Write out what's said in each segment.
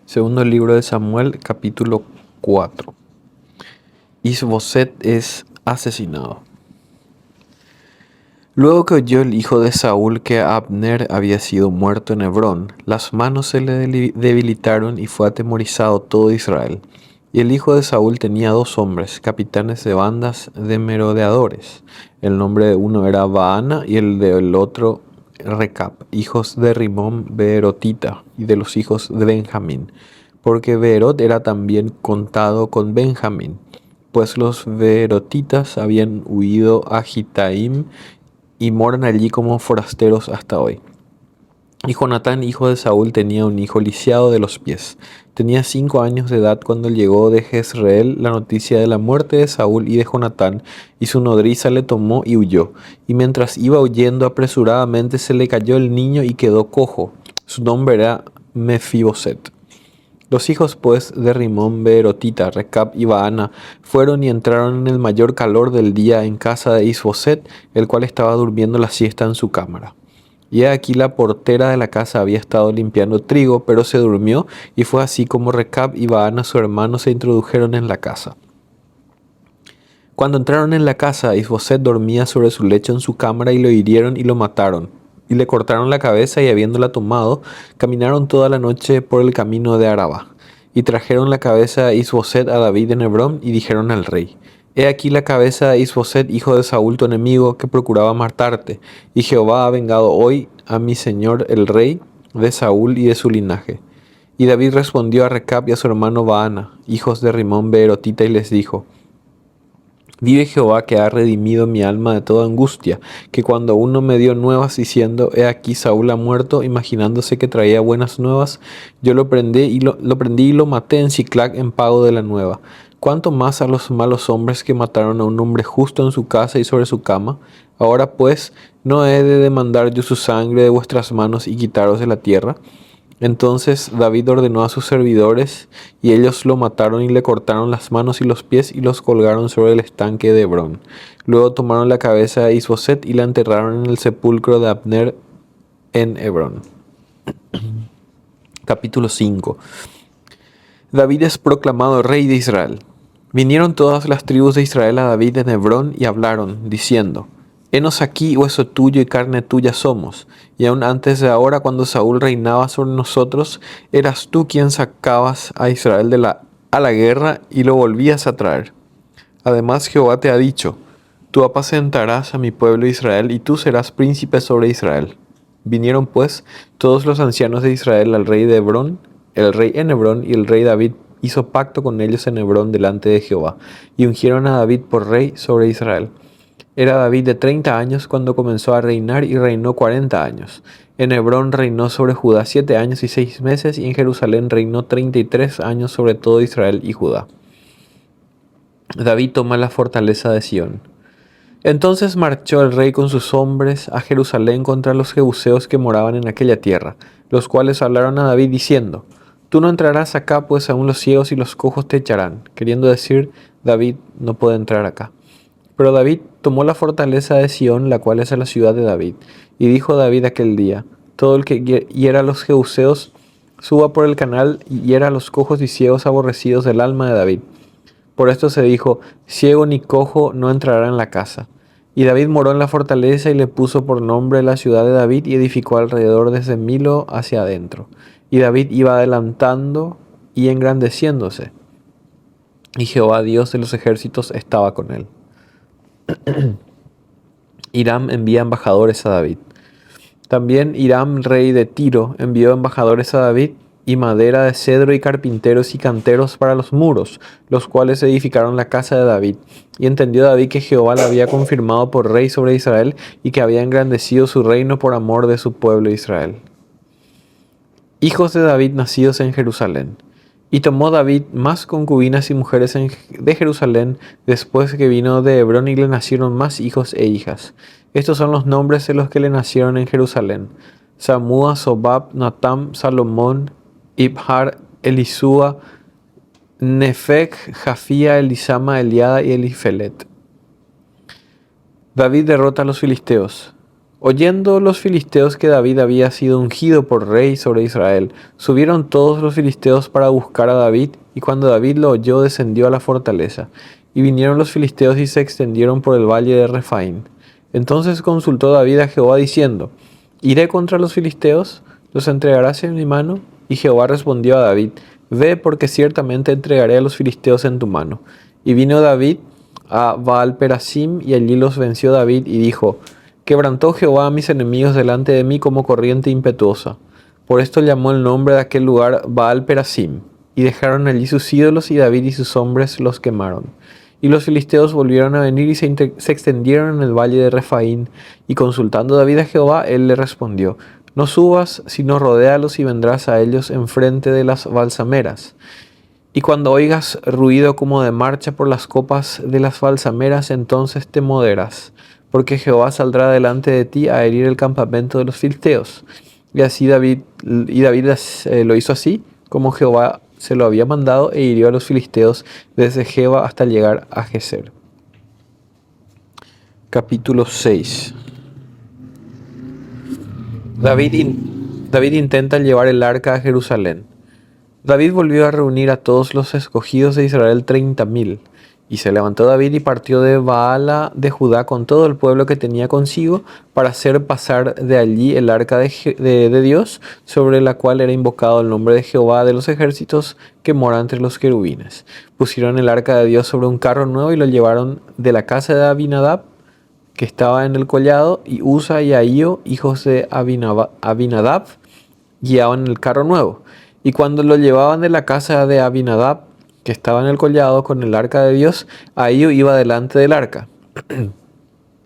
Segundo libro de Samuel, capítulo 4. Isboset es asesinado. Luego que oyó el hijo de Saúl que Abner había sido muerto en Hebrón, las manos se le debilitaron y fue atemorizado todo Israel. Y el hijo de Saúl tenía 2 hombres, capitanes de bandas de merodeadores. El nombre de uno era Baana y el del otro Recab, hijos de Rimón Beerotita y de los hijos de Benjamín, porque Beerot era también contado con Benjamín, pues los beerotitas habían huido a Gitaim y moran allí como forasteros hasta hoy. Y Jonatán, hijo de Saúl, tenía un hijo lisiado de los pies. Tenía 5 años de edad cuando llegó de Jezreel la noticia de la muerte de Saúl y de Jonatán, y su nodriza le tomó y huyó. Y mientras iba huyendo apresuradamente se le cayó el niño y quedó cojo. Su nombre era Mefiboset. Los hijos pues de Rimón Beerotita, Recab y Baana fueron y entraron en el mayor calor del día en casa de Isboset, el cual estaba durmiendo la siesta en su cámara. Y he aquí la portera de la casa había estado limpiando trigo, pero se durmió, y fue así como Recab y Baana su hermano se introdujeron en la casa. Cuando entraron en la casa, Isboset dormía sobre su lecho en su cámara, y lo hirieron y lo mataron. Y le cortaron la cabeza, y habiéndola tomado, caminaron toda la noche por el camino de Araba. Y trajeron la cabeza de Isboset a David en Hebrón, y dijeron al rey: He aquí la cabeza de Isboset, hijo de Saúl tu enemigo, que procuraba matarte. Y Jehová ha vengado hoy a mi señor el rey de Saúl y de su linaje. Y David respondió a Recab y a su hermano Baana, hijos de Rimón Beerotita, y les dijo: Vive Jehová, que ha redimido mi alma de toda angustia, que cuando uno me dio nuevas diciendo: He aquí Saúl ha muerto, imaginándose que traía buenas nuevas, yo lo prendí y lo maté en Siclac en pago de la nueva. ¿Cuánto más a los malos hombres que mataron a un hombre justo en su casa y sobre su cama? Ahora pues, ¿no he de demandar yo su sangre de vuestras manos y quitaros de la tierra? Entonces David ordenó a sus servidores, y ellos lo mataron y le cortaron las manos y los pies y los colgaron sobre el estanque de Hebrón. Luego tomaron la cabeza de Isboset y la enterraron en el sepulcro de Abner en Hebrón. Capítulo 5. David es proclamado rey de Israel. Vinieron todas las tribus de Israel a David en Hebrón y hablaron, diciendo: Henos aquí, hueso tuyo y carne tuya somos. Y aun antes de ahora, cuando Saúl reinaba sobre nosotros, eras tú quien sacabas a Israel a la guerra y lo volvías a traer. Además, Jehová te ha dicho: Tú apacentarás a mi pueblo Israel, y tú serás príncipe sobre Israel. Vinieron pues todos los ancianos de Israel al rey de Hebrón, el rey en Hebrón, y el rey David hizo pacto con ellos en Hebrón delante de Jehová, y ungieron a David por rey sobre Israel. Era David de 30 años cuando comenzó a reinar, y reinó 40 años. En Hebrón reinó sobre Judá 7 años y 6 meses, y en Jerusalén reinó 33 años sobre todo Israel y Judá. David toma la fortaleza de Sión. Entonces marchó el rey con sus hombres a Jerusalén contra los jebuseos que moraban en aquella tierra, los cuales hablaron a David diciendo: Tú no entrarás acá, pues aún los ciegos y los cojos te echarán. Queriendo decir, David no puede entrar acá. Pero David tomó la fortaleza de Sión, la cual es la ciudad de David. Y dijo David aquel día: Todo el que hiera a los jebuseos suba por el canal y hiera a los cojos y ciegos aborrecidos del alma de David. Por esto se dijo: Ciego ni cojo no entrará en la casa. Y David moró en la fortaleza y le puso por nombre la ciudad de David, y edificó alrededor desde Milo hacia adentro. Y David iba adelantando y engrandeciéndose, y Jehová Dios de los ejércitos estaba con él. Hiram envía embajadores a David. También Hiram, rey de Tiro, envió embajadores a David, y madera de cedro y carpinteros y canteros para los muros, los cuales edificaron la casa de David. Y entendió David que Jehová le había confirmado por rey sobre Israel, y que había engrandecido su reino por amor de su pueblo Israel. Hijos de David nacidos en Jerusalén. Y tomó David más concubinas y mujeres de Jerusalén después que vino de Hebrón, y le nacieron más hijos e hijas. Estos son los nombres de los que le nacieron en Jerusalén: Samúa, Sobab, Natam, Salomón, Ibhar, Elisúa, Nefec, Jafía, Elisama, Eliada y Elifelet. David derrota a los filisteos. Oyendo los filisteos que David había sido ungido por rey sobre Israel, subieron todos los filisteos para buscar a David, y cuando David lo oyó, descendió a la fortaleza. Y vinieron los filisteos y se extendieron por el valle de Refaim. Entonces consultó David a Jehová diciendo: ¿Iré contra los filisteos? ¿Los entregarás en mi mano? Y Jehová respondió a David: Ve, porque ciertamente entregaré a los filisteos en tu mano. Y vino David a Baal-Perasim, y allí los venció David, y dijo: Quebrantó Jehová a mis enemigos delante de mí como corriente impetuosa. Por esto llamó el nombre de aquel lugar Baal-Perasim. Y dejaron allí sus ídolos, y David y sus hombres los quemaron. Y los filisteos volvieron a venir y se extendieron en el valle de Refaín. Y consultando David a Jehová, él le respondió: No subas, sino rodéalos y vendrás a ellos enfrente de las balsameras. Y cuando oigas ruido como de marcha por las copas de las balsameras, entonces te moderas, porque Jehová saldrá delante de ti a herir el campamento de los filisteos. Y David lo hizo así, como Jehová se lo había mandado, e hirió a los filisteos desde Geba hasta llegar a Geser. Capítulo 6. David intenta llevar el arca a Jerusalén. David volvió a reunir a todos los escogidos de Israel 30.000. Y se levantó David y partió de Baala de Judá con todo el pueblo que tenía consigo, para hacer pasar de allí el arca de Dios, sobre la cual era invocado el nombre de Jehová de los ejércitos, que mora entre los querubines. Pusieron el arca de Dios sobre un carro nuevo y lo llevaron de la casa de Abinadab, que estaba en el collado, y Usa y Ahío, hijos de Abinadab, guiaban el carro nuevo. Y cuando lo llevaban de la casa de Abinadab, que estaba en el collado con el arca de Dios, Ahío iba delante del arca.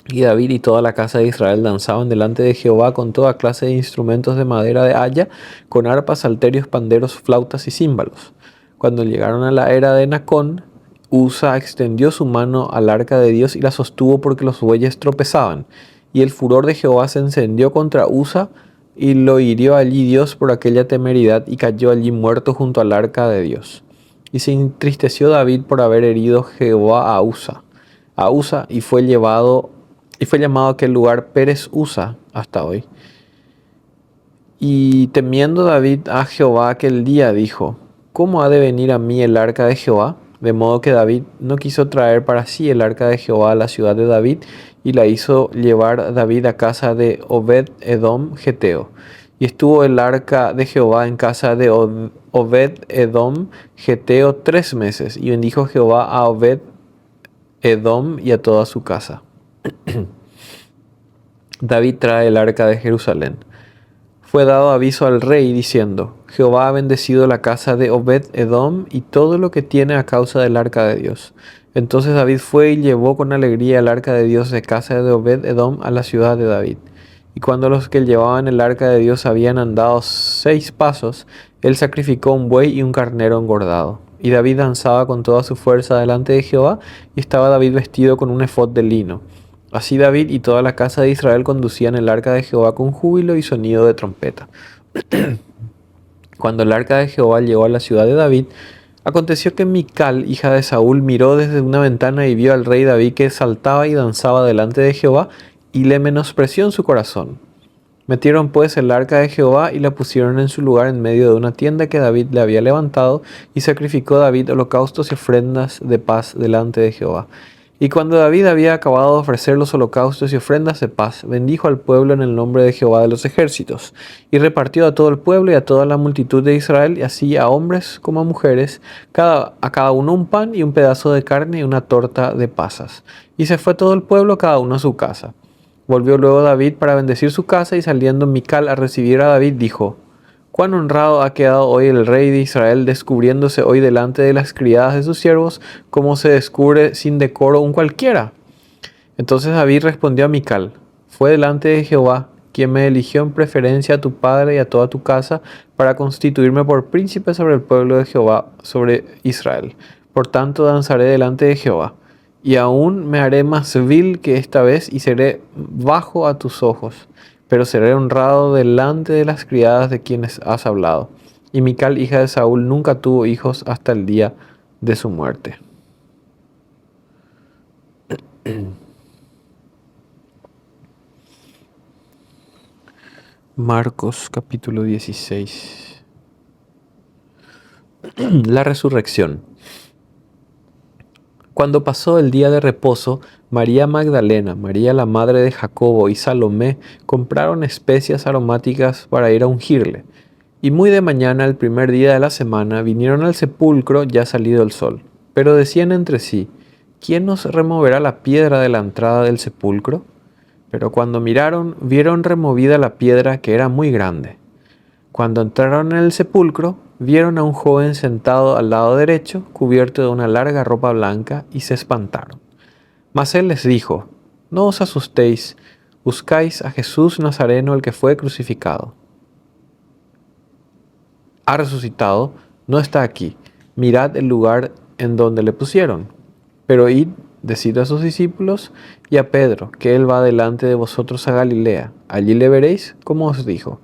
Y David y toda la casa de Israel danzaban delante de Jehová con toda clase de instrumentos de madera de haya, con arpas, salterios, panderos, flautas y címbalos. Cuando llegaron a la era de Nacón, Usa extendió su mano al arca de Dios y la sostuvo, porque los bueyes tropezaban. Y el furor de Jehová se encendió contra Usa, y lo hirió allí Dios por aquella temeridad, y cayó allí muerto junto al arca de Dios. Y se entristeció David por haber herido Jehová a Usa, y fue llamado aquel lugar Pérez Usa hasta hoy. Y temiendo David a Jehová aquel día, dijo: ¿Cómo ha de venir a mí el arca de Jehová? De modo que David no quiso traer para sí el arca de Jehová a la ciudad de David, y la hizo llevar David a casa de Obed-edom geteo. Y estuvo el arca de Jehová en casa de Obed-edom geteo 3 meses, y bendijo Jehová a Obed-edom y a toda su casa. David trae el arca de Jerusalén. Fue dado aviso al rey diciendo: Jehová ha bendecido la casa de Obed-edom y todo lo que tiene a causa del arca de Dios. Entonces David fue y llevó con alegría el arca de Dios de casa de Obed-edom a la ciudad de David. Y cuando los que llevaban el arca de Dios habían andado 6 pasos, él sacrificó un buey y un carnero engordado. Y David danzaba con toda su fuerza delante de Jehová, y estaba David vestido con un efod de lino. Así David y toda la casa de Israel conducían el arca de Jehová con júbilo y sonido de trompeta. Cuando el arca de Jehová llegó a la ciudad de David, aconteció que Mical, hija de Saúl, miró desde una ventana y vio al rey David, que saltaba y danzaba delante de Jehová, y le menospreció en su corazón. Metieron pues el arca de Jehová y la pusieron en su lugar en medio de una tienda que David le había levantado, y sacrificó David holocaustos y ofrendas de paz delante de Jehová. Y cuando David había acabado de ofrecer los holocaustos y ofrendas de paz, bendijo al pueblo en el nombre de Jehová de los ejércitos, y repartió a todo el pueblo y a toda la multitud de Israel, y así a hombres como a mujeres, a cada uno un pan y un pedazo de carne y una torta de pasas. Y se fue todo el pueblo, cada uno a su casa. Volvió luego David para bendecir su casa, y saliendo Mical a recibir a David, dijo: Cuán honrado ha quedado hoy el rey de Israel, descubriéndose hoy delante de las criadas de sus siervos, como se descubre sin decoro un cualquiera. Entonces David respondió a Mical: Fue delante de Jehová, quien me eligió en preferencia a tu padre y a toda tu casa, para constituirme por príncipe sobre el pueblo de Jehová, sobre Israel. Por tanto danzaré delante de Jehová, y aún me haré más vil que esta vez, y seré bajo a tus ojos, pero seré honrado delante de las criadas de quienes has hablado. Y Mical, hija de Saúl, nunca tuvo hijos hasta el día de su muerte. Marcos capítulo 16. La resurrección. Cuando pasó el día de reposo, María Magdalena, María la madre de Jacobo y Salomé compraron especias aromáticas para ir a ungirle. Y muy de mañana, el primer día de la semana, vinieron al sepulcro ya salido el sol. Pero decían entre sí, ¿quién nos removerá la piedra de la entrada del sepulcro? Pero cuando miraron, vieron removida la piedra, que era muy grande. Cuando entraron en el sepulcro, vieron a un joven sentado al lado derecho, cubierto de una larga ropa blanca, y se espantaron. Mas él les dijo, no os asustéis, buscáis a Jesús Nazareno, el que fue crucificado. Ha resucitado, no está aquí. Mirad el lugar en donde le pusieron. Pero id, decid a sus discípulos y a Pedro, que él va delante de vosotros a Galilea. Allí le veréis, como os dijo.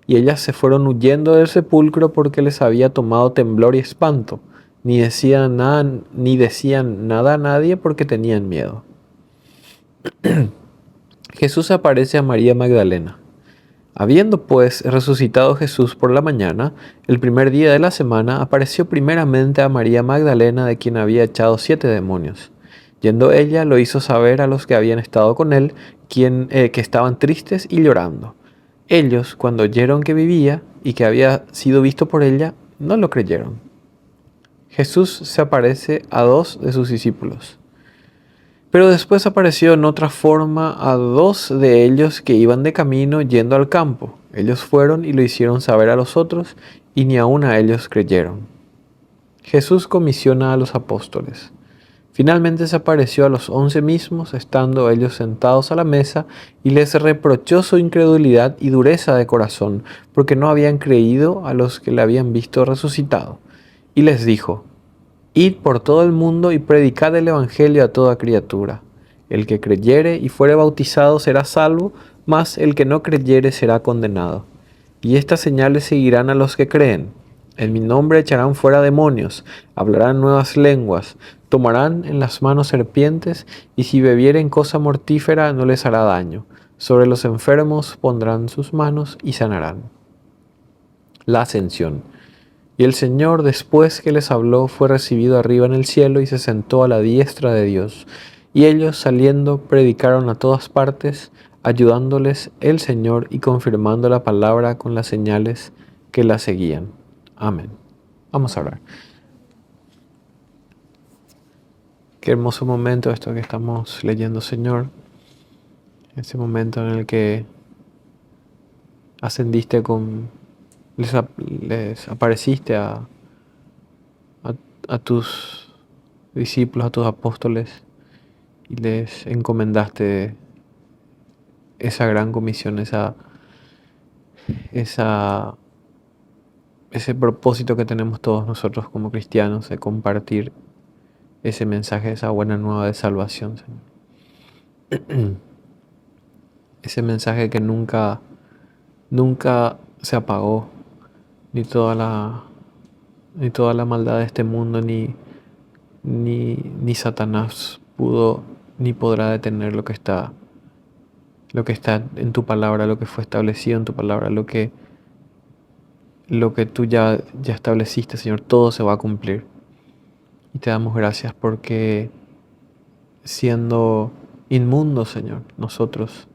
Y ellas se fueron huyendo del sepulcro porque les había tomado temblor y espanto. Ni decían nada a nadie porque tenían miedo. Jesús aparece a María Magdalena. Habiendo pues resucitado Jesús por la mañana, el primer día de la semana, apareció primeramente a María Magdalena, de quien había echado 7 demonios. Yendo ella, lo hizo saber a los que habían estado con él, que estaban tristes y llorando. Ellos, cuando oyeron que vivía y que había sido visto por ella, no lo creyeron. Jesús se aparece a 2 de sus discípulos. Pero después apareció en otra forma a 2 de ellos que iban de camino yendo al campo. Ellos fueron y lo hicieron saber a los otros, y ni aun a ellos creyeron. Jesús comisiona a los apóstoles. Finalmente se apareció a los 11 mismos, estando ellos sentados a la mesa, y les reprochó su incredulidad y dureza de corazón, porque no habían creído a los que le habían visto resucitado. Y les dijo, id por todo el mundo y predicad el Evangelio a toda criatura. El que creyere y fuere bautizado será salvo, mas el que no creyere será condenado. Y estas señales seguirán a los que creen. En mi nombre echarán fuera demonios, hablarán nuevas lenguas, tomarán en las manos serpientes, y si bebieren cosa mortífera no les hará daño. Sobre los enfermos pondrán sus manos y sanarán. La ascensión. Y el Señor, después que les habló, fue recibido arriba en el cielo y se sentó a la diestra de Dios. Y ellos, saliendo, predicaron a todas partes, ayudándoles el Señor y confirmando la palabra con las señales que la seguían. Amén. Vamos a orar. Qué hermoso momento esto que estamos leyendo, Señor. Ese momento en el que ascendiste les apareciste a, a tus discípulos, a tus apóstoles, y les encomendaste esa gran comisión, esa, ese propósito que tenemos todos nosotros como cristianos de compartir ese mensaje, esa buena nueva de salvación, Señor. Ese mensaje que nunca se apagó, ni toda la maldad de este mundo, ni Satanás pudo ni podrá detener lo que está en tu palabra, lo que fue establecido en tu palabra, lo que tú ya estableciste, Señor, todo se va a cumplir. Y te damos gracias porque siendo inmundos, Señor, nosotros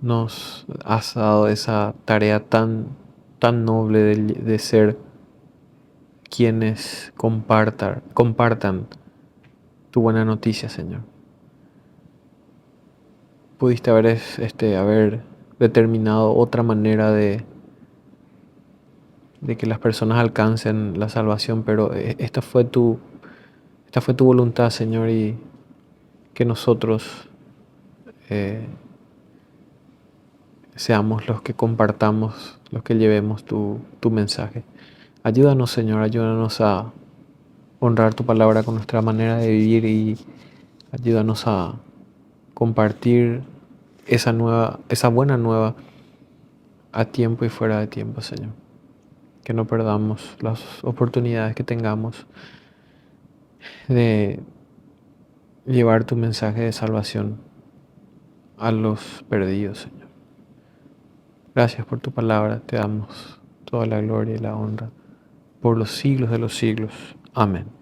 nos has dado esa tarea tan noble de ser quienes compartan tu buena noticia, Señor. Pudiste haber determinado otra manera de que las personas alcancen la salvación, pero esta fue tu voluntad, Señor, y que nosotros eh, seamos los que compartamos, los que llevemos tu mensaje. Ayúdanos, Señor, ayúdanos a honrar tu palabra con nuestra manera de vivir, y ayúdanos a compartir esa buena nueva a tiempo y fuera de tiempo, Señor. Que no perdamos las oportunidades que tengamos de llevar tu mensaje de salvación a los perdidos, Señor. Gracias por tu palabra. Te damos toda la gloria y la honra por los siglos de los siglos. Amén.